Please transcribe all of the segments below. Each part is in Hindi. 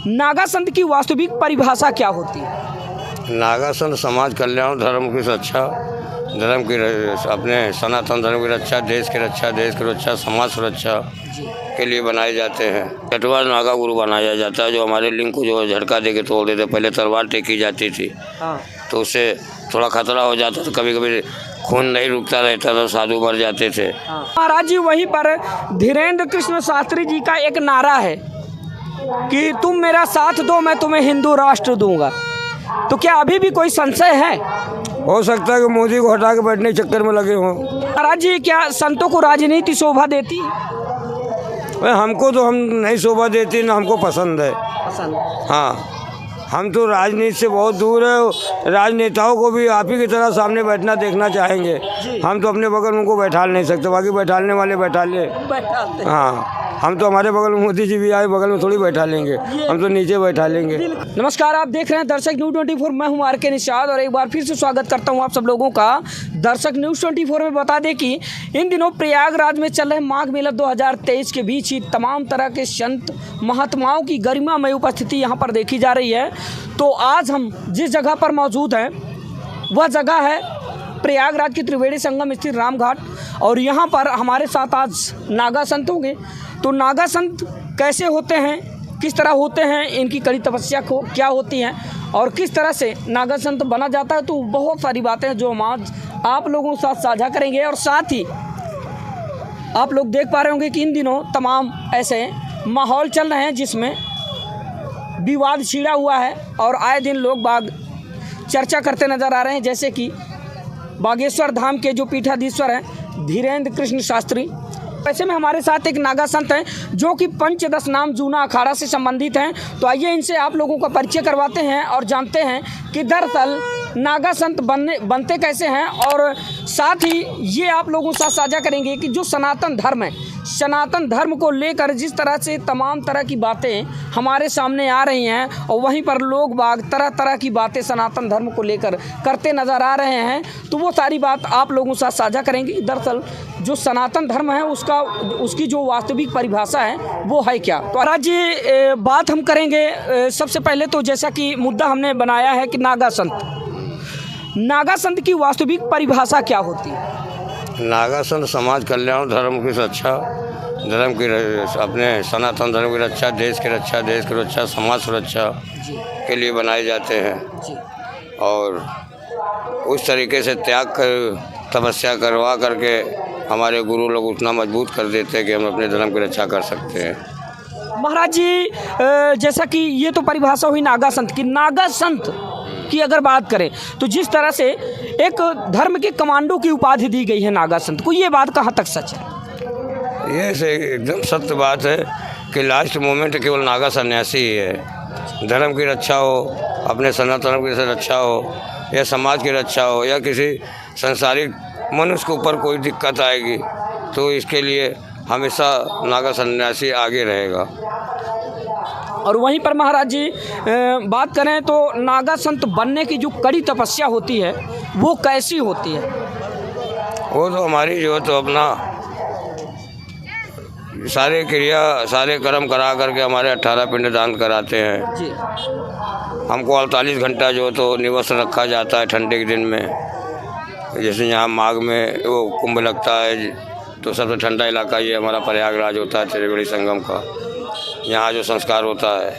नागा संत की वास्तविक परिभाषा क्या होती है? नागा संत समाज कल्याण, धर्म की रक्षा, धर्म की अपने सनातन धर्म की रक्षा, देश की रक्षा, समाज सुरक्षा के लिए बनाए जाते हैं। चटवा नागा गुरु बनाया जाता है, जो हमारे लिंग को जो झटका दे के तोड़ देते। पहले तलवार टेकी जाती थी तो उससे थोड़ा खतरा हो जाता था, कभी कभी खून नहीं रुकता रहता तो साधु मर जाते थे। महाराज जी, वहीं पर धीरेन्द्र कृष्ण शास्त्री जी का एक नारा है कि तुम मेरा साथ दो, मैं तुम्हें हिंदू राष्ट्र दूंगा। तो क्या अभी भी कोई संशय है? हो सकता है कि मोदी को हटा के बैठने के चक्कर में लगे हों। महाराज जी, क्या संतों को राजनीति शोभा देती है? हमको तो हम नहीं शोभा देती, ना हमको पसंद है। हाँ, हम तो राजनीति से बहुत दूर है। राजनेताओं को भी आप ही की तरह सामने बैठना देखना चाहेंगे। हम तो अपने बगल में उनको बैठा नहीं सकते, बाकी बैठाने वाले बैठा ले। हाँ, हम तो हमारे बगल में मोदी जी भी आए, बगल में थोड़ी बैठा लेंगे, हम तो नीचे बैठा लेंगे। नमस्कार, आप देख रहे हैं दर्शक न्यूज़ 24। मैं हूं आर के निषाद और एक बार फिर से स्वागत करता हूं आप सब लोगों का दर्शक न्यूज़ 24 में। बता दें कि इन दिनों प्रयागराज में चल रहे माघ मेला 2023 के बीच ही तमाम तरह के संत महात्माओं की गरिमामय उपस्थिति यहां पर देखी जा रही है। तो आज हम जिस जगह पर मौजूद हैं वह जगह है प्रयागराज की त्रिवेणी संगम स्थित रामघाट, और यहाँ पर हमारे साथ आज नागा संत होंगे। तो नागा संत कैसे होते हैं, किस तरह होते हैं, इनकी कड़ी तपस्या को क्या होती हैं और किस तरह से नागा संत बना जाता है, तो बहुत सारी बातें हैं जो हम आज आप लोगों के साथ साझा करेंगे। और साथ ही आप लोग देख पा रहे होंगे कि इन दिनों तमाम ऐसे माहौल चल रहे हैं जिसमें विवाद छिड़ा हुआ है और आए दिन लोग बाग चर्चा करते नज़र आ रहे हैं, जैसे कि बागेश्वर धाम के जो पीठाधीश्वर हैं धीरेन्द्र कृष्ण शास्त्री। ऐसे में हमारे साथ एक नागा संत हैं जो कि पंचदश नाम जूना अखाड़ा से संबंधित हैं। तो आइए इनसे आप लोगों का परिचय करवाते हैं और जानते हैं कि दरअसल नागा संत बनते कैसे हैं, और साथ ही ये आप लोगों के साथ साझा करेंगे कि जो सनातन धर्म है, सनातन धर्म को लेकर जिस तरह से तमाम तरह की बातें हमारे सामने आ रही हैं और वहीं पर लोग बाग तरह तरह की बातें सनातन धर्म को लेकर करते नज़र आ रहे हैं, तो वो सारी बात आप लोगों के साथ साझा करेंगे। दरअसल जो सनातन धर्म है उसकी जो वास्तविक परिभाषा है वो है क्या। तो महाराज जी, बात हम करेंगे सबसे पहले तो जैसा कि मुद्दा हमने बनाया है कि नागा संत की वास्तविक परिभाषा क्या होती है? नागा संत समाज कल्याण, धर्म की रक्षा, धर्म की अपने सनातन धर्म की रक्षा, देश की रक्षा, समाज सुरक्षा के लिए बनाए जाते हैं। और उस तरीके से त्याग कर तपस्या करवा करके हमारे गुरु लोग उतना मजबूत कर देते हैं कि हम अपने धर्म की रक्षा कर सकते हैं। महाराज जी, जैसा कि ये तो परिभाषा हुई नागा संत की। नागा संत की अगर बात करें तो जिस तरह से एक धर्म के कमांडो की उपाधि दी गई है नागा संत को, ये बात कहाँ तक सच है? ये एकदम सत्य बात है कि लास्ट मोमेंट केवल नागा सन्यासी ही है। धर्म की रक्षा हो, अपने सनातन धर्म की रक्षा हो, या समाज की रक्षा हो, या किसी संसारिक मनुष्य के ऊपर कोई दिक्कत आएगी तो इसके लिए हमेशा नागा सन्यासी आगे रहेगा। और वहीं पर महाराज जी बात करें तो नागा संत बनने की जो कड़ी तपस्या होती है वो कैसी होती है? वो तो हमारी जो तो अपना सारे क्रिया सारे कर्म करा करके हमारे 18 पिंड दान कराते हैं जी। हमको 48 घंटा जो तो निवस्त रखा जाता है ठंडे के दिन में। जैसे यहाँ माघ में वो कुंभ लगता है तो सबसे ठंडा इलाका ये हमारा प्रयागराज होता है, त्रिवेणी संगम का। यहाँ जो संस्कार होता है।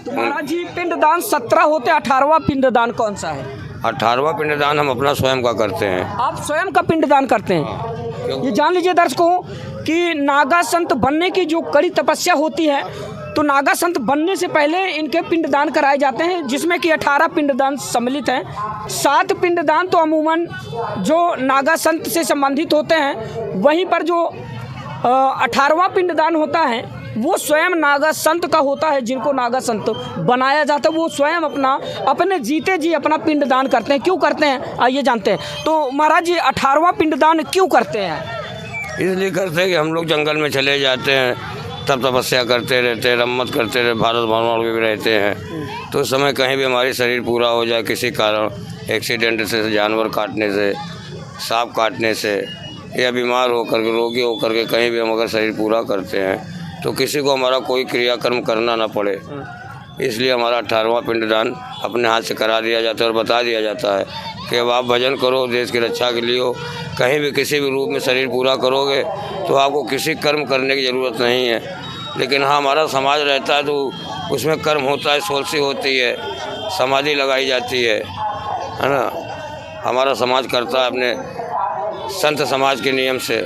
तो महाराज जी, पिंडदान 17 होते, 18वां पिंडदान कौन सा है? 18वां पिंडदान हम अपना स्वयं का करते हैं। आप स्वयं का पिंडदान करते हैं? ये जान लीजिए दर्शकों कि नागा संत बनने की जो कड़ी तपस्या होती है, तो नागा संत बनने से पहले इनके पिंडदान कराए जाते हैं, जिसमें कि 18 पिंडदान सम्मिलित हैं। 7 पिंडदान तो अमूमन जो नागा संत से संबंधित होते हैं, वहीं पर जो 18वां पिंडदान होता है वो स्वयं नागा संत का होता है। जिनको नागा संत बनाया जाता है वो स्वयं अपने जीते जी अपना पिंडदान करते हैं। क्यों करते हैं आइए जानते हैं। तो महाराज जी, 18वां पिंडदान क्यों करते हैं? इसलिए करते हैं कि हम लोग जंगल में चले जाते हैं, तब तपस्या करते रहते हैं, रम्मत करते रहते, भारत भ्रमण में भी रहते हैं। तो उस समय कहीं भी हमारी शरीर पूरा हो जाए किसी कारण, एक्सीडेंट से, जानवर काटने से, सांप काटने से, या बीमार होकर के, रोगी होकर के कहीं भी हम अगर शरीर पूरा करते हैं तो किसी को हमारा कोई क्रियाकर्म करना ना पड़े, इसलिए हमारा 18वां पिंडदान अपने हाथ से करा दिया जाता है और बता दिया जाता है कि अब आप भजन करो, देश की रक्षा के लिए हो, कहीं भी किसी भी रूप में शरीर पूरा करोगे तो आपको किसी कर्म करने की ज़रूरत नहीं है। लेकिन हाँ, हमारा समाज रहता है तो उसमें कर्म होता है, सोलसी होती है, समाधि लगाई जाती है ना। हमारा समाज करता है अपने संत समाज के नियम से,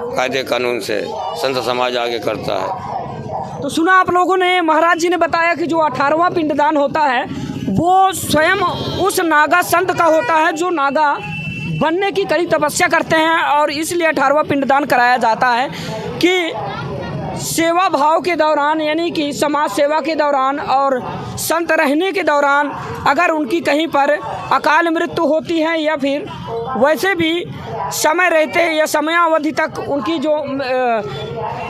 कायदे कानून से, संत समाज आगे करता है। तो सुना आप लोगों ने, महाराज जी ने बताया कि जो 18वां पिंडदान होता है वो स्वयं उस नागा संत का होता है जो नागा बनने की कड़ी तपस्या करते हैं, और इसलिए 18वां पिंडदान कराया जाता है कि सेवा भाव के दौरान, यानी कि समाज सेवा के दौरान और संत रहने के दौरान अगर उनकी कहीं पर अकाल मृत्यु होती है या फिर वैसे भी समय रहते या समयावधि तक उनकी जो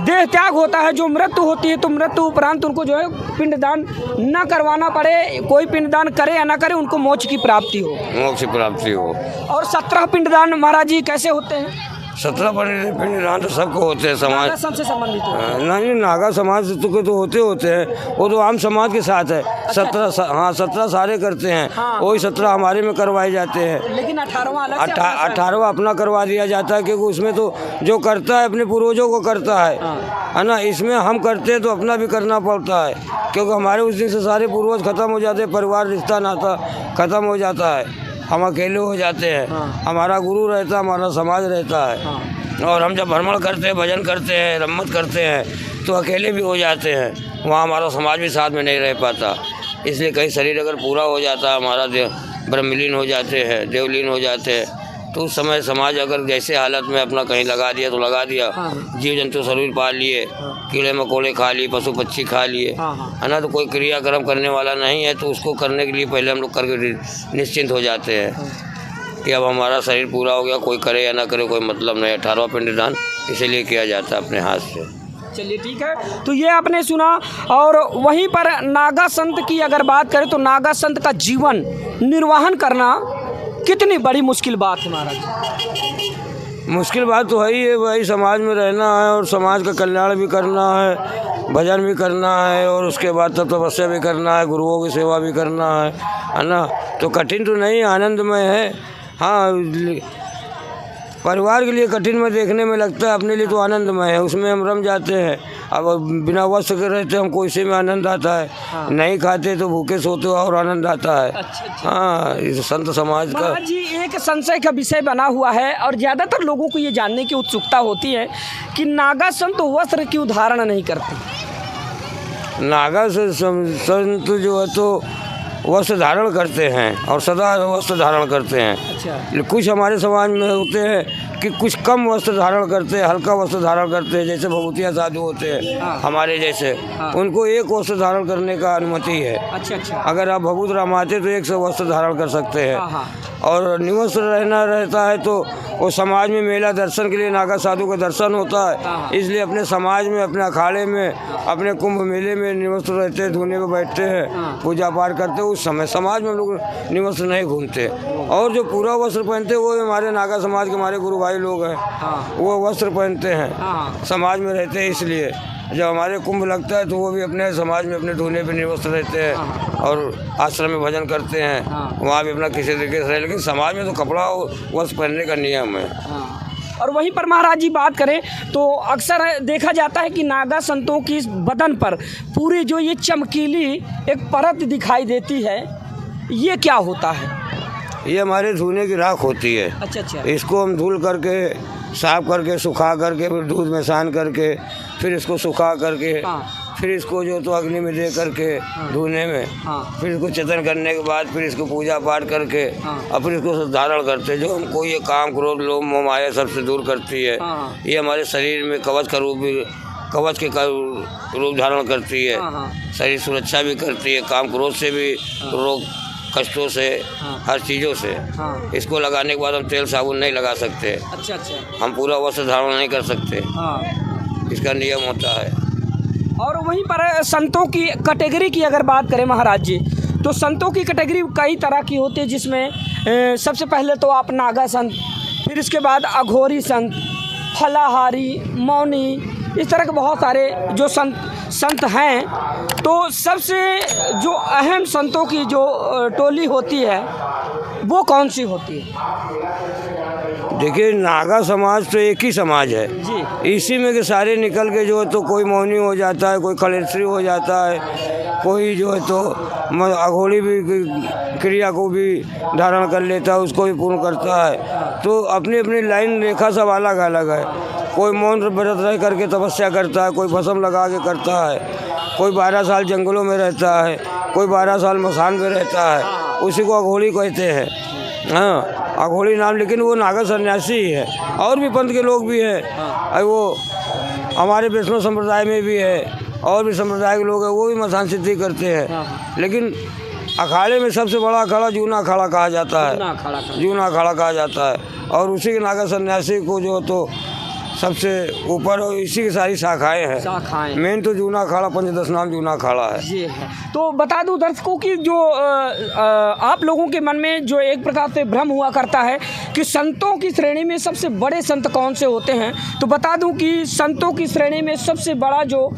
देह त्याग होता है, जो मृत्यु होती है, तो मृत्यु उपरांत उनको जो है पिंडदान न करवाना पड़े, कोई पिंडदान करे या ना करे, उनको मोक्ष की प्राप्ति हो, मोक्ष की प्राप्ति हो। और 17 पिंडदान महाराज जी कैसे होते हैं? 17 पिंडदान तो सबको होते हैं समाज से संबंधित हो। नहीं, नागा समाज के तो होते हैं, वो तो आम समाज के साथ है। 17 सारे करते हैं, वही 17 हमारे में करवाए जाते हैं। लेकिन 18वां अलग से 18वां अपना करवा दिया जाता है, क्योंकि उसमें तो जो करता है अपने पूर्वजों को करता है ना। इसमें हम करते हैं तो अपना भी करना पड़ता है, क्योंकि हमारे उस दिन से सारे पूर्वज खत्म हो जाते हैं, परिवार रिश्ता नाता खत्म हो जाता है, हम अकेले हो जाते हैं। हमारा गुरु रहता है, हमारा समाज रहता है। और हम जब भ्रमण करते हैं, भजन करते हैं, रम्मत करते हैं तो अकेले भी हो जाते हैं, वहाँ हमारा समाज भी साथ में नहीं रह पाता। इसलिए कहीं शरीर अगर पूरा हो जाता है, हमारा ब्रह्मलीन हो जाते हैं, देवलीन हो जाते हैं, तो उस समय समाज अगर जैसे हालत में अपना कहीं लगा दिया तो लगा दिया, जीव जंतु शरीर पाल लिए, कीड़े मकोड़े खा लिए, पशु पक्षी खा लिए, है ना। तो कोई क्रियाक्रम करने वाला नहीं है, तो उसको करने के लिए पहले हम लोग करके निश्चिंत हो जाते हैं कि अब हमारा शरीर पूरा हो गया, कोई करे या ना करे कोई मतलब नहीं। 18वां पिंडदान इसीलिए किया जाता है अपने हाथ से। चलिए ठीक है, तो ये आपने सुना। और वहीं पर नागा संत की अगर बात करें तो नागा संत का जीवन निर्वाहन करना कितनी बड़ी मुश्किल बात है महाराज? मुश्किल बात तो है ही है भाई, समाज में रहना है और समाज का कल्याण भी करना है, भजन भी करना है, और उसके बाद तपस्या भी करना है, गुरुओं की सेवा भी करना है ना। तो कठिन तो नहीं, आनंदमय है। हाँ, परिवार के लिए कठिन में देखने में लगता है, अपने लिए तो आनंदमय है, उसमें हम रम जाते हैं। अब बिना वस्त्र के रहते हमको इसी में आनंद आता है। नहीं खाते तो भूखे सोते और आनंद आता है। हाँ, इस संत समाज का। महाराज जी, एक संशय का विषय बना हुआ है और ज़्यादातर लोगों को ये जानने की उत्सुकता होती है कि नागा संत वस्त्र क्यों धारण नहीं करते? नागा संत जो है तो वस्त्र धारण करते हैं और सदा वस्त्र धारण करते हैं। अच्छा। कुछ हमारे समाज में होते हैं कि कुछ कम वस्त्र धारण करते हैं, हल्का वस्त्र धारण करते हैं, जैसे भभूतिया साधु होते हैं हमारे जैसे, उनको एक वस्त्र धारण करने का अनुमति है। अच्छा। अगर आप भभूत रामाते तो 100 वस्त्र धारण कर सकते हैं। और निवस्त्र रहता है तो वो समाज में मेला दर्शन के लिए नागा साधु का दर्शन होता है, इसलिए अपने समाज में, अपने अखाड़े में, अपने कुंभ मेले में निवस्त्र रहते हैं, धोने में बैठते हैं, पूजा पाठ करते हैं। उस समय समाज में हम लोग निवस्त्र नहीं घूमते, और जो पूरा वस्त्र पहनते हैं वो हमारे नागा समाज के हमारे गुरु भाई लोग हैं, वो वस्त्र पहनते हैं, समाज में रहते हैं। इसलिए जब हमारे कुंभ लगता है तो वो भी अपने समाज में अपने धोने पे निवस्त्र रहते हैं और आश्रम में भजन करते हैं, वहाँ भी अपना किसी तरीके से रहे, लेकिन समाज में तो कपड़ा वस्त्र पहनने का नियम है। और वहीं पर महाराज जी बात करें तो अक्सर देखा जाता है कि नागा संतों की बदन पर पूरी जो ये चमकीली एक परत दिखाई देती है, ये क्या होता है? ये हमारे धुने की राख होती है। अच्छा। इसको हम धुल करके, साफ करके, सुखा करके, फिर दूध में सान करके, फिर इसको सुखा करके, फिर इसको जो तो अग्नि में दे करके धुने में, फिर इसको चेतन करने के बाद फिर इसको पूजा पाठ करके और फिर इसको धारण करते, जो हमको ये काम, क्रोध, लोभ, मोह, माया सबसे दूर करती है। ये हमारे शरीर में कवच का रूप भी, कवच के रूप धारण करती है, शरीर सुरक्षा भी करती है, काम क्रोध से भी, रोग कष्टों से, हर चीज़ों से। इसको लगाने के बाद हम तेल साबुन नहीं लगा सकते। अच्छा। हम पूरा वस्त्र धारण नहीं कर सकते। इसका नियम होता है। और वहीं पर संतों की कैटेगरी की अगर बात करें महाराज जी, तो संतों की कैटेगरी कई तरह की होती है, जिसमें सबसे पहले तो आप नागा संत, फिर इसके बाद अघोरी संत, फलाहारी, मौनी, इस तरह के बहुत सारे जो संत हैं। तो सबसे जो अहम संतों की जो टोली होती है वो कौन सी होती है? देखिए, नागा समाज तो एक ही समाज है जी। इसी में के सारे निकल के जो है तो कोई मौनी हो जाता है, कोई खलेश्वरी हो जाता है, कोई जो है तो अघोड़ी भी क्रिया को भी धारण कर लेता है, उसको भी पूर्ण करता है। तो अपनी अपनी लाइन रेखा सब अलग अलग है। कोई मौन व्रत रह करके तपस्या करता है, कोई भस्म लगा के करता है, कोई 12 साल जंगलों में रहता है, कोई 12 साल मसान में रहता है, उसी को अघोड़ी कहते हैं। हाँ, अघोड़ी नाम, लेकिन वो नागा सन्यासी ही है। और भी पंथ के लोग भी हैं, वो हमारे वैष्णव संप्रदाय में भी है, और भी संप्रदाय के लोग हैं, वो भी मसान सिद्धि करते हैं। लेकिन अखाड़े में सबसे बड़ा अखाड़ा जूना अखाड़ा कहा जाता है, जूना अखाड़ा कहा जाता है। और उसी के नागा सन्यासी को जो तो सबसे ऊपर, और इसी की सारी शाखाएं हैं। मेन तो जूना अखाड़ा, पंचदश नाम जूना अखाड़ा है। ये है। तो बता दूं दर्शकों की जो आप लोगों के मन में जो एक प्रकार से भ्रम हुआ करता है कि संतों की श्रेणी में सबसे बड़े संत कौन से होते हैं, तो बता दूं कि संतों की श्रेणी में सबसे बड़ा जो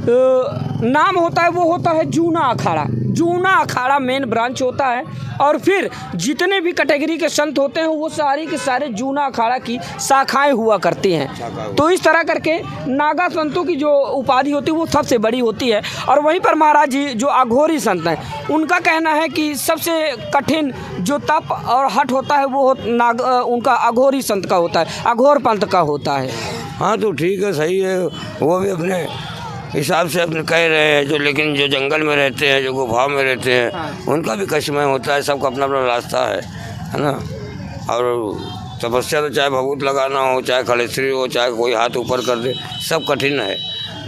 नाम होता है वो होता है जूना अखाड़ा। जूना अखाड़ा मेन ब्रांच होता है, और फिर जितने भी कैटेगरी के संत होते हैं वो सारी के सारे जूना अखाड़ा की शाखाएं हुआ करती हैं। तो इस तरह करके नागा संतों की जो उपाधि होती है वो सबसे बड़ी होती है। और वहीं पर महाराज जी जो अघोरी संत हैं, उनका कहना है कि सबसे कठिन जो तप और हठ होता है वो उनका अघोरी संत का होता है, अघोर पंथ का होता है। हाँ, तो ठीक है, सही है। वो भी अपने हिसाब से अपने कह रहे हैं जो, लेकिन जो जंगल में रहते हैं, जो गुफाओं में रहते हैं, उनका भी कष्टमय होता है। सबका अपना अपना रास्ता है ना। और तपस्या तो चाहे भभूत लगाना हो, चाहे खलेश्वरी हो, चाहे कोई हाथ ऊपर कर दे, सब कठिन है।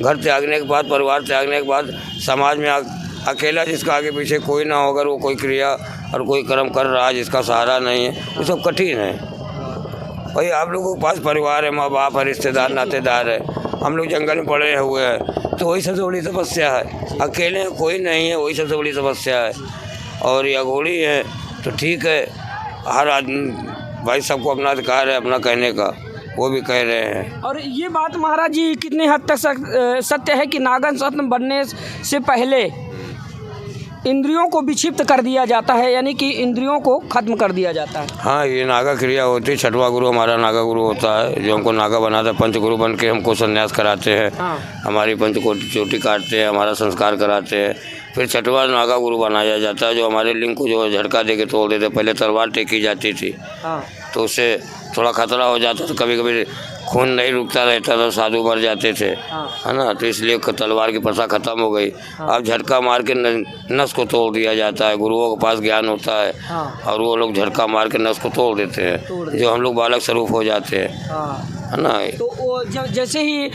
घर त्यागने के बाद, परिवार त्यागने के बाद, समाज में अकेला जिसका आगे पीछे कोई ना हो, अगर वो कोई क्रिया और कोई कर्म कर रहा है जिसका सहारा नहीं है, वो सब कठिन है। भाई, आप लोगों के पास परिवार है, माँ बाप है, रिश्तेदार नातेदार है, हम लोग जंगल में पड़े हुए हैं, तो वही सबसे बड़ी समस्या है। अकेले कोई नहीं है, वही सबसे बड़ी समस्या है। और ये अघोड़ी है तो ठीक है, हर आदमी भाई, सबको अपना अधिकार है अपना कहने का, वो भी कह रहे हैं। और ये बात महाराज जी कितनी हद तक सत्य है कि नागन संत बनने से पहले इंद्रियों को विक्षिप्त कर दिया जाता है, यानी कि इंद्रियों को खत्म कर दिया जाता है? हाँ, ये नागा क्रिया होती है। 6वां गुरु हमारा नागा गुरु होता है, जो हमको नागा बनाता है। पंचगुरु बन के हमको संन्यास कराते हैं। हाँ। हमारी पंचकोटि चोटी काटते हैं, हमारा संस्कार कराते हैं। फिर 6वां नागा गुरु बनाया जाता है, जो हमारे लिंग को जो झटका दे के तोड़ देते। पहले तलवार टेकी जाती थी, तो उससे थोड़ा खतरा हो जाता था, कभी कभी खून नहीं रुकता रहता था, साधु मर जाते थे, है ना। तो इसलिए तलवार की प्रथा खत्म हो गई। अब झटका मार के नस को तोड़ दिया जाता है। गुरुओं के पास ज्ञान होता है, और वो लोग झटका मार के नस को तोड़ देते हैं, जो हम लोग बालक स्वरूप हो जाते हैं, है ना। तो जैसे ही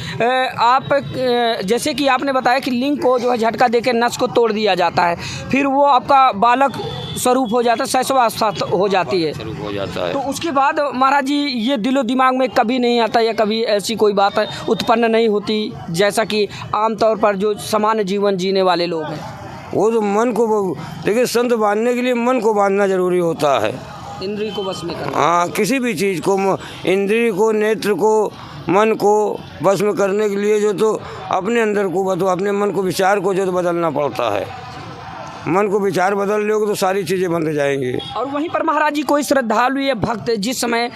जैसे कि आपने बताया कि लिंग को जो है झटका देकर नस को तोड़ दिया जाता है, फिर वो आपका बालक स्वरूप हो जाता है, शैशवावस्था हो जाती है, स्वरूप हो जाता है। तो उसके बाद महाराज जी ये दिलो दिमाग में कभी नहीं आता, या कभी ऐसी कोई बात उत्पन्न नहीं होती, जैसा कि आमतौर पर जो सामान्य जीवन जीने वाले लोग हैं? वो तो मन को, देखिए, संत बांधने के लिए मन को बांधना जरूरी होता है, इंद्रिय को बस में करना। हाँ, किसी भी चीज़ को, इंद्रिय को, नेत्र को, मन को बस में करने के लिए जो तो अपने अंदर को, तो अपने मन को, विचार को जो तो बदलना पड़ता है। मन को विचार बदल लोगे तो सारी चीज़ें बंद जाएंगी। और वहीं पर महाराज जी कोई श्रद्धालु या भक्त जिस समय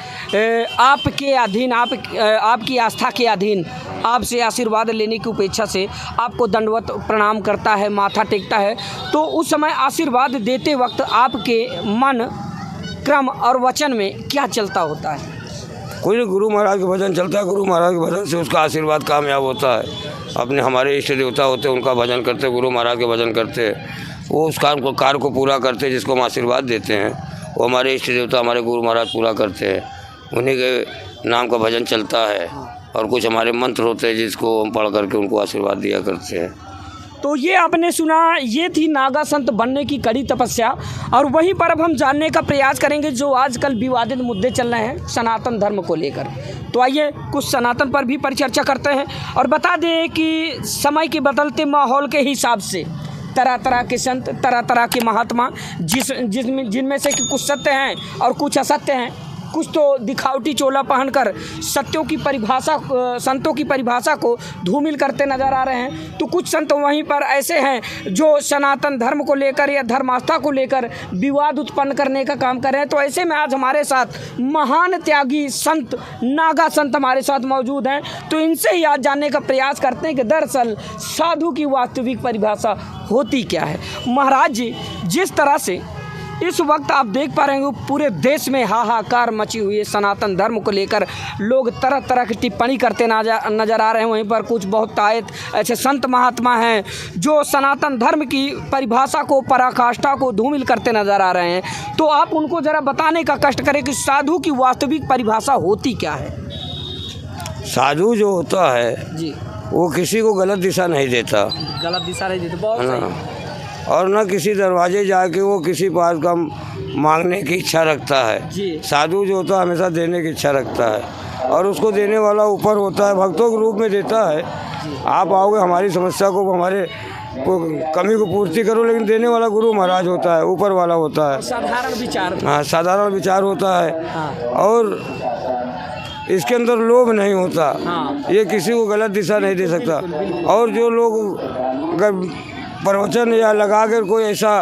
आपके अधीन, आपकी आस्था के अधीन, आपसे आशीर्वाद लेने की उपेक्षा से आपको दंडवत प्रणाम करता है, माथा टेकता है, तो उस समय आशीर्वाद देते वक्त आपके मन, क्रम और वचन में क्या चलता होता है? कोई नहीं, गुरु महाराज के भजन चलता है। गुरु महाराज के भजन से उसका आशीर्वाद कामयाब होता है। अपने हमारे इष्ट देवता होते हैं, उनका भजन करते, गुरु महाराज के भजन करते, वो उस कार्य को पूरा करते हैं जिसको हम आशीर्वाद देते हैं। वो हमारे इष्ट देवता, हमारे गुरु महाराज पूरा करते हैं। उन्हीं के नाम का भजन चलता है, और कुछ हमारे मंत्र होते हैं जिसको हम पढ़ करके उनको आशीर्वाद दिया करते हैं। तो ये आपने सुना, ये थी नागा संत बनने की कड़ी तपस्या। और वहीं पर अब हम जानने का प्रयास करेंगे जो आजकल विवादित मुद्दे चल रहे हैं सनातन धर्म को लेकर। तो आइए कुछ सनातन पर भी परिचर्चा करते हैं, और बता दें कि समय के बदलते माहौल के हिसाब से तरह तरह के संत, तरह तरह के महात्मा, जिनमें से कि कुछ सत्य हैं और कुछ असत्य हैं, कुछ तो दिखावटी चोला पहनकर संतों की परिभाषा को धूमिल करते नजर आ रहे हैं, तो कुछ संत वहीं पर ऐसे हैं जो सनातन धर्म को लेकर या धर्मास्था को लेकर विवाद उत्पन्न करने का काम कर रहे हैं। तो ऐसे में आज हमारे साथ महान त्यागी संत नागा संत हमारे साथ मौजूद हैं, तो इनसे ही आज जानने का प्रयास करते हैं कि दरअसल साधु की वास्तविक परिभाषा होती क्या है। महाराज जी, जिस तरह से इस वक्त आप देख पा रहे हैं पूरे देश में हाहाकार मची हुई है सनातन धर्म को लेकर, लोग तरह तरह की टिप्पणी करते नजर आ रहे हैं। वहीं पर कुछ बहुत ऐसे संत महात्मा हैं जो सनातन धर्म की परिभाषा को, पराकाष्ठा को धूमिल करते नजर आ रहे हैं। तो आप उनको ज़रा बताने का कष्ट करें कि साधु की वास्तविक परिभाषा होती क्या है। साधु जो होता है जी, वो किसी को गलत दिशा नहीं देता, गलत दिशा नहीं देते, बहुत सही। और न किसी दरवाजे जाके वो किसी बात का मांगने की इच्छा रखता है। जी। साधु जो होता है हमेशा देने की इच्छा रखता है, और उसको देने वाला ऊपर होता है, भक्तों के रूप में देता है। आप आओगे हमारी समस्या को, हमारे कमी को पूर्ति करो, लेकिन देने वाला गुरु महाराज होता है, ऊपर वाला होता है। साधारण विचार, हाँ, साधारण विचार होता है। हाँ। और इसके अंदर लोभ नहीं होता। हाँ। ये किसी को गलत दिशा नहीं दे सकता। और जो लोग अगर प्रवचन या लगा कर कोई ऐसा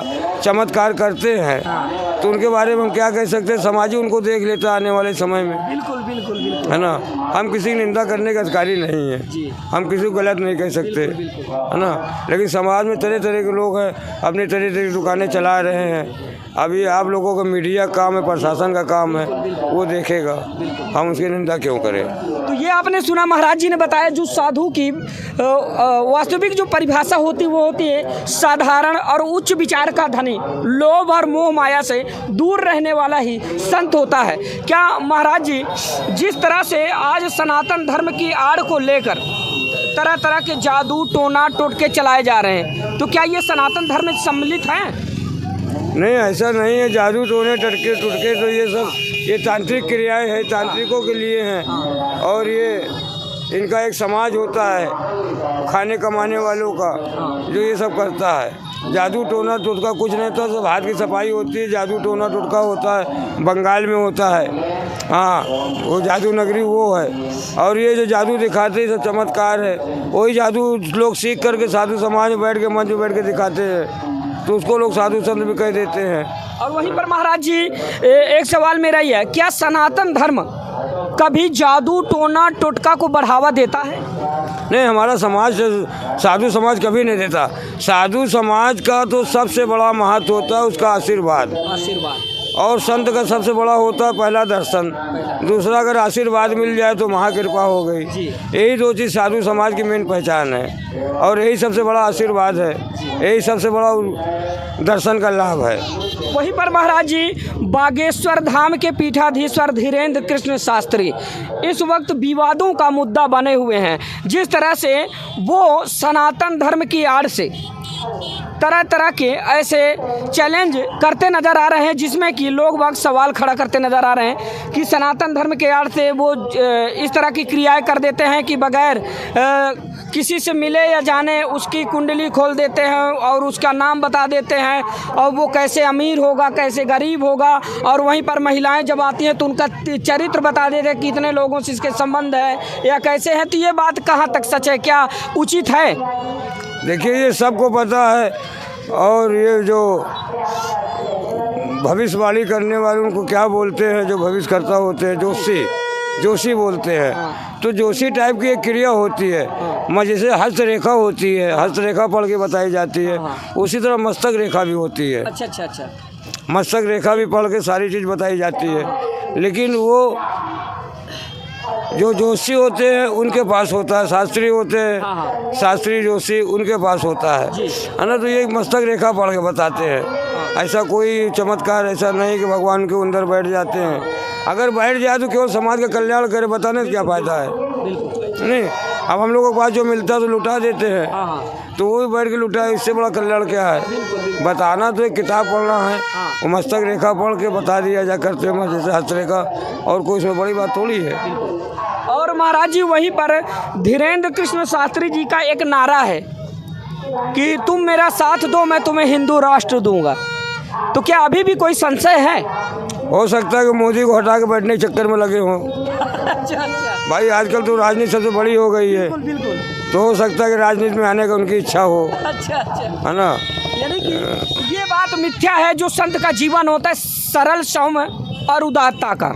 चमत्कार करते हैं, हाँ, तो उनके बारे में हम क्या कह सकते हैं। समाज ही उनको देख लेता आने वाले समय में। बिल्कुल बिल्कुल बिल्कुल, है ना। हम किसी की निंदा करने का अधिकारी नहीं है, हम किसी को गलत नहीं कह सकते, है ना। लेकिन समाज में तरह तरह के लोग हैं, अपनी तरह तरह की दुकानें चला रहे हैं। अभी आप लोगों का मीडिया का काम है, प्रशासन का काम है, वो देखेगा, हम उसकी निंदा क्यों करें। तो ये आपने सुना महाराज जी ने बताया, जो साधु की वास्तविक जो परिभाषा होती वो होती है साधारण और उच्च विचार का धनी, लोभ और मोह माया से दूर रहने वाला ही संत होता है। क्या महाराज जी, जिस तरह से आज सनातन धर्म की आड़ को लेकर तरह तरह के जादू टोना टोटके चलाए जा रहे हैं, तो क्या ये सनातन धर्म में सम्मिलित हैं? नहीं, ऐसा नहीं है। जादू टोने टटके टुटके तो ये तांत्रिक क्रियाएं हैं, तांत्रिकों के लिए हैं। और ये इनका एक समाज होता है खाने कमाने वालों का, जो ये सब करता है। जादू टोना टोटका कुछ नहीं था, सब हाथ की सफाई होती है। जादू टोना टोटका होता है, बंगाल में होता है। हाँ, वो जादू नगरी वो है। और ये जो जादू दिखाते हैं सब चमत्कार है, वही जादू लोग सीख करके साधु समाज में बैठ के मंच में बैठ के दिखाते हैं, तो उसको लोग साधु संत भी कह देते हैं। और वहीं पर महाराज जी एक सवाल मेरा ही है, क्या सनातन धर्म कभी जादू टोना टोटका को बढ़ावा देता है? नहीं, हमारा समाज साधु समाज कभी नहीं देता। साधु समाज का तो सबसे बड़ा महत्व होता है उसका आशीर्वाद। और संत का सबसे बड़ा होता है पहला दर्शन, दूसरा अगर आशीर्वाद मिल जाए तो महाकृपा हो गई। यही दो चीज़ साधु समाज की मेन पहचान है, और यही सबसे बड़ा आशीर्वाद है, यही सबसे बड़ा दर्शन का लाभ है। वहीं पर महाराज जी, बागेश्वर धाम के पीठाधीश्वर धीरेन्द्र कृष्ण शास्त्री इस वक्त विवादों का मुद्दा बने हुए हैं। जिस तरह से वो सनातन धर्म की आड़ से तरह तरह के ऐसे चैलेंज करते नज़र आ रहे हैं, जिसमें कि लोग वक्त सवाल खड़ा करते नज़र आ रहे हैं कि सनातन धर्म के आड़ से वो इस तरह की क्रियाएं कर देते हैं कि बगैर किसी से मिले या जाने उसकी कुंडली खोल देते हैं और उसका नाम बता देते हैं, और वो कैसे अमीर होगा, कैसे गरीब होगा। और वहीं पर महिलाएं जब आती हैं तो उनका चरित्र बता देते हैं, कितने लोगों से इसके संबंध है या कैसे हैं। तो ये बात कहाँ तक सच है, क्या उचित है? देखिए, ये सबको पता है। और ये जो भविष्यवाणी करने वाले उनको क्या बोलते हैं, जो भविष्यकर्ता होते हैं, जोशी बोलते हैं। तो जोशी टाइप की एक क्रिया होती है, जैसे हस्तरेखा होती है, हस्तरेखा पढ़ के बताई जाती है, उसी तरह मस्तक रेखा भी होती है। अच्छा। मस्तक रेखा भी पढ़ के सारी चीज़ बताई जाती है। लेकिन वो जो जोशी होते हैं उनके पास होता है, शास्त्री होते हैं, शास्त्री जोशी उनके पास होता है ना। तो ये मस्तक रेखा पढ़ के बताते हैं। ऐसा कोई चमत्कार ऐसा नहीं कि भगवान के अंदर बैठ जाते हैं। अगर बैठ जाए तो केवल समाज का कल्याण करे, बताने से क्या फ़ायदा है। नहीं, अब हम लोगों के पास जो मिलता है तो लुटा देते हैं, तो वो भी बैठ के लुटा है। इससे बड़ा कल्याण क्या है? बताना तो एक किताब पढ़ना है, वो मस्तक रेखा पढ़ के बता दिया जा करते हैं, जैसे हस्तरेखा, और कोई इसमें बड़ी बात थोड़ी है। और महाराज जी, वहीं पर धीरेन्द्र कृष्ण शास्त्री जी का एक नारा है कि तुम मेरा साथ दो, मैं तुम्हें हिंदू राष्ट्र दूंगा। तो क्या अभी भी कोई संशय है? हो सकता है कि मोदी को हटा के बैठने के चक्कर में लगे हों। अच्छा अच्छा, भाई आजकल तो राजनीति सबसे बड़ी हो गई है, बिल्कुल बिल्कुल। तो हो सकता है कि राजनीति में आने का उनकी इच्छा हो, अच्छा अच्छा, है ना। यानी कि ये बात मिथ्या है। जो संत का जीवन होता है सरल, सौम्य और उदारता का,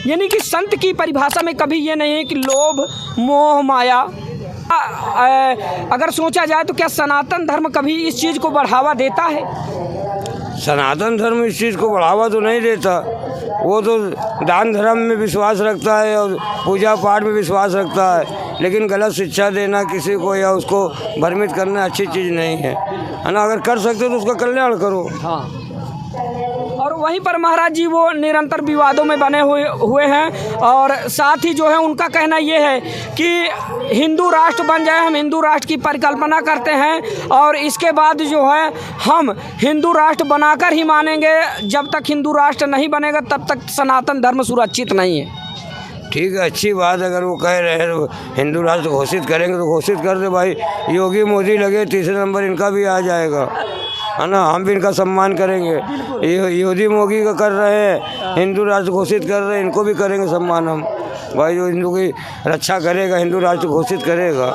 यानी कि संत की परिभाषा में कभी ये नहीं है कि लोभ, मोह, माया। अगर सोचा जाए तो क्या सनातन धर्म कभी इस चीज़ को बढ़ावा देता है? सनातन धर्म इस चीज़ को बढ़ावा तो नहीं देता, वो तो दान धर्म में विश्वास रखता है और पूजा पाठ में विश्वास रखता है, लेकिन गलत शिक्षा देना किसी को या उसको भ्रमित करना अच्छी चीज़ नहीं है ना। अगर कर सकते हो तो उसका कल्याण करो। हाँ, और वहीं पर महाराज जी वो निरंतर विवादों में बने हुए हैं, और साथ ही जो है उनका कहना ये है कि हिंदू राष्ट्र बन जाए, हम हिंदू राष्ट्र की परिकल्पना करते हैं, और इसके बाद जो है हम हिंदू राष्ट्र बनाकर ही मानेंगे। जब तक हिंदू राष्ट्र नहीं बनेगा तब तक सनातन धर्म सुरक्षित नहीं है। ठीक है, अच्छी बात। अगर वो कह रहे हैं तो हिंदू राष्ट्र घोषित करेंगे तो घोषित कर दे भाई। योगी मोदी लगे, तीसरे नंबर इनका भी आ जाएगा, है ना। हम भी इनका सम्मान करेंगे। योगी मोदी का कर रहे हैं, हिंदू राष्ट्र घोषित कर रहे हैं, इनको भी करेंगे सम्मान हम। भाई जो हिंदू की रक्षा करेगा, हिंदू राष्ट्र घोषित करेगा,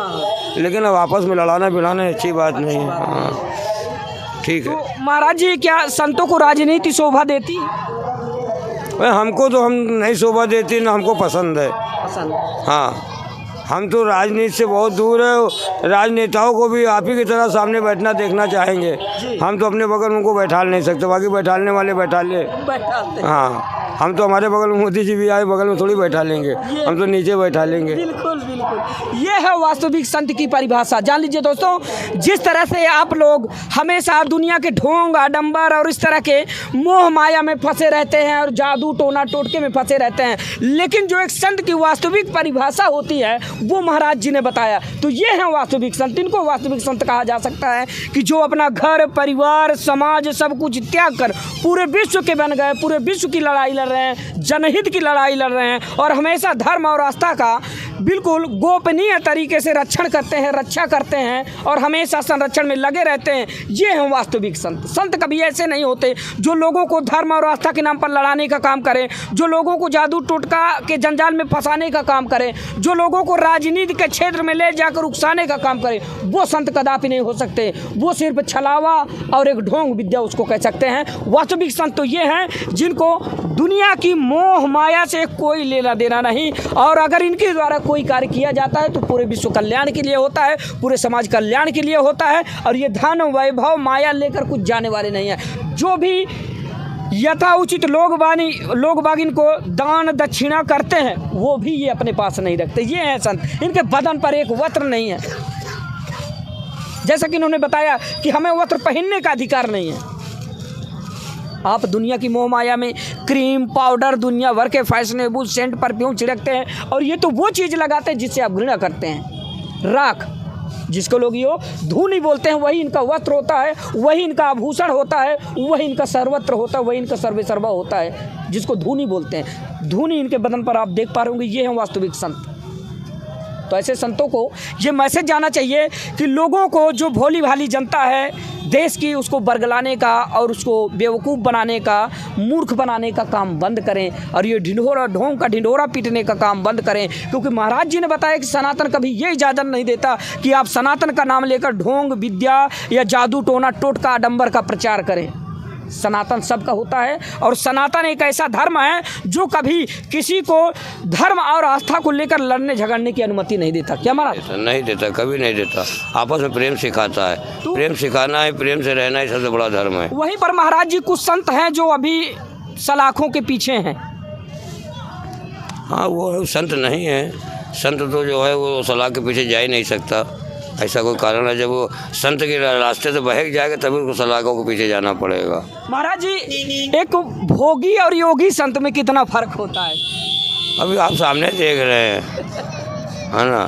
लेकिन अब आपस में लड़ाना भिड़ाना अच्छी बात नहीं है। हाँ ठीक है। तो महाराज जी क्या संतों को राजनीति शोभा देती है? हमको तो हम नहीं शोभा देती, ना हमको पसंद है। हाँ, हम तो राजनीति से बहुत दूर है। राजनेताओं को भी आप ही की तरह सामने बैठना देखना चाहेंगे। हम तो अपने बगल उनको बैठा नहीं सकते, बाकी बैठाने वाले बैठा ले। हाँ, हम तो हमारे बगल में मोदी जी भी आए, बगल में थोड़ी बैठा लेंगे, हम तो नीचे बैठा लेंगे। बिल्कुल बिल्कुल, ये है वास्तविक संत की परिभाषा। जान लीजिए दोस्तों, जिस तरह से आप लोग हमेशा दुनिया के ढोंग, आडंबर और इस तरह के मोह माया में फंसे रहते हैं और जादू टोना टोटके में फंसे रहते हैं, लेकिन जो एक संत की वास्तविक परिभाषा होती है वो महाराज जी ने बताया। तो ये है वास्तविक संत। इनको वास्तविक संत कहा जा सकता है कि जो अपना घर, परिवार, समाज सब कुछ त्याग कर पूरे विश्व के बन गए, पूरे विश्व की लड़ाई लड़ रहे हैं, जनहित की लड़ाई लड़ रहे हैं, और हमेशा धर्म और आस्था का बिल्कुल गोपनीय तरीके से रक्षण करते हैं, रक्षा करते हैं, और हमेशा संरक्षण में लगे रहते हैं। ये हैं वास्तविक संत। संत कभी ऐसे नहीं होते जो लोगों को धर्म और आस्था के नाम पर लड़ाने का काम करें, जो लोगों को जादू टोटका के जंजाल में फंसाने का काम करें, जो लोगों को राजनीति के क्षेत्र में ले जाकर उकसाने का काम करें, वो संत कदापि नहीं हो सकते। वो सिर्फ छलावा और एक ढोंग विद्या उसको कह सकते हैं। वास्तविक संत तो ये हैं जिनको दुनिया की मोह माया से कोई लेना देना नहीं, और अगर इनके द्वारा कोई कार्य किया जाता है तो पूरे विश्व कल्याण के लिए होता है, पूरे समाज कल्याण के लिए होता है, और ये धन, वैभव, माया लेकर कुछ जाने वाले नहीं है। जो भी यथा उचित लोग बाग इनको दान दक्षिणा करते हैं वो भी ये अपने पास नहीं रखते। ये हैं संत। इनके बदन पर एक वस्त्र नहीं है, जैसा कि इन्होंने बताया कि हमें वस्त्र पहनने का अधिकार नहीं है। आप दुनिया की मोह माया में क्रीम, पाउडर, दुनिया भर के फैशनेबल सेंट, परफ्यूम छिड़कते हैं, और ये तो वो चीज़ लगाते हैं जिससे आप घृणा करते हैं। राख, जिसको लोग यो धूनी बोलते हैं, वही इनका वस्त्र होता है, वही इनका आभूषण होता है, वही इनका सर्वत्र होता है, वही इनका सर्वे सर्वा होता है, जिसको धूनी बोलते हैं। धूनी इनके बदन पर आप देख पा रहे होंगे। ये हैं वास्तविक संत। तो ऐसे संतों को ये मैसेज जाना चाहिए कि लोगों को, जो भोली भाली जनता है देश की, उसको बरगलाने का और उसको बेवकूफ़ बनाने का, मूर्ख बनाने का काम बंद करें, और ये ढोंग का ढिंढोरा पीटने का काम बंद करें। क्योंकि महाराज जी ने बताया कि सनातन कभी ये इजाज़त नहीं देता कि आप सनातन का नाम लेकर ढोंग विद्या या जादू टोना टोटका आडंबर का प्रचार करें। सनातन सबका होता है, और सनातन एक ऐसा धर्म है जो कभी किसी को धर्म और आस्था को लेकर लड़ने झगड़ने की अनुमति नहीं देता। क्या महाराज? नहीं देता, कभी नहीं देता। आपस में प्रेम सिखाता है, प्रेम सिखाना है, प्रेम से रहना ही सबसे बड़ा धर्म है। वहीं पर महाराज जी कुछ संत हैं जो अभी सलाखों के पीछे हैं। हाँ, वो संत नहीं है। संत तो जो है वो सलाह के पीछे जा ही नहीं सकता, ऐसा कोई कारण है। जब वो संत के रास्ते से बहक जाएगा तभी उसको सलाखों के पीछे जाना पड़ेगा। महाराज जी, एक भोगी और योगी संत में कितना फर्क होता है? अभी आप सामने देख रहे हैं, है ना।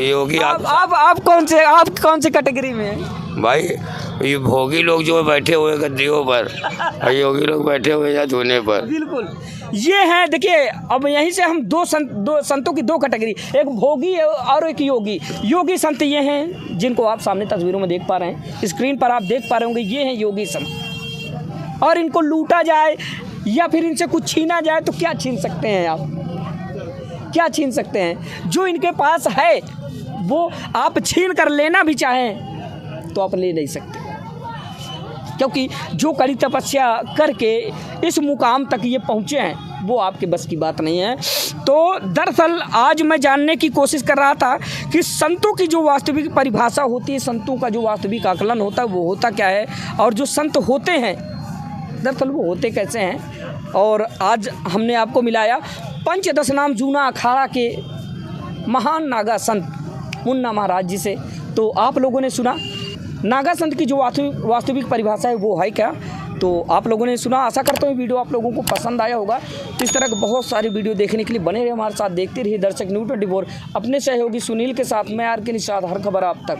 योगी आप कौन से कैटेगरी में हैं? भाई, ये भोगी लोग जो बैठे हुए गद्दियों पर और योगी लोग बैठे हुए या धोने पर। बिल्कुल, ये हैं। देखिए, अब यहीं से हम दो संतों की दो कैटेगरी, एक भोगी और एक योगी। योगी संत ये हैं जिनको आप सामने तस्वीरों में देख पा रहे हैं, स्क्रीन पर आप देख पा रहे होंगे। ये हैं योगी संत, और इनको लूटा जाए, या फिर इनसे कुछ छीना जाए तो क्या छीन सकते हैं आप? क्या छीन सकते हैं? जो इनके पास है वो आप छीन कर लेना भी चाहें तो आप ले नहीं सकते, क्योंकि जो कड़ी तपस्या करके इस मुकाम तक ये पहुँचे हैं वो आपके बस की बात नहीं है। तो दरअसल आज मैं जानने की कोशिश कर रहा था कि संतों की जो वास्तविक परिभाषा होती है, संतों का जो वास्तविक आकलन होता है वो होता क्या है, और जो संत होते हैं दरअसल वो होते कैसे हैं। और आज हमने आपको मिलाया पंचदश नाम जूना अखाड़ा के महान नागा संत मुन्ना महाराज जी से। तो आप लोगों ने सुना नागा संत की जो वास्तविक परिभाषा है वो है क्या, तो आप लोगों ने सुना। आशा करता हूँ वीडियो आप लोगों को पसंद आया होगा। इस तरह के बहुत सारी वीडियो देखने के लिए बने रहिए हमारे साथ, देखते रहिए दर्शक न्यूज़ 24। अपने सहयोगी सुनील के साथ मैं आर के निषाद, हर खबर आप तक।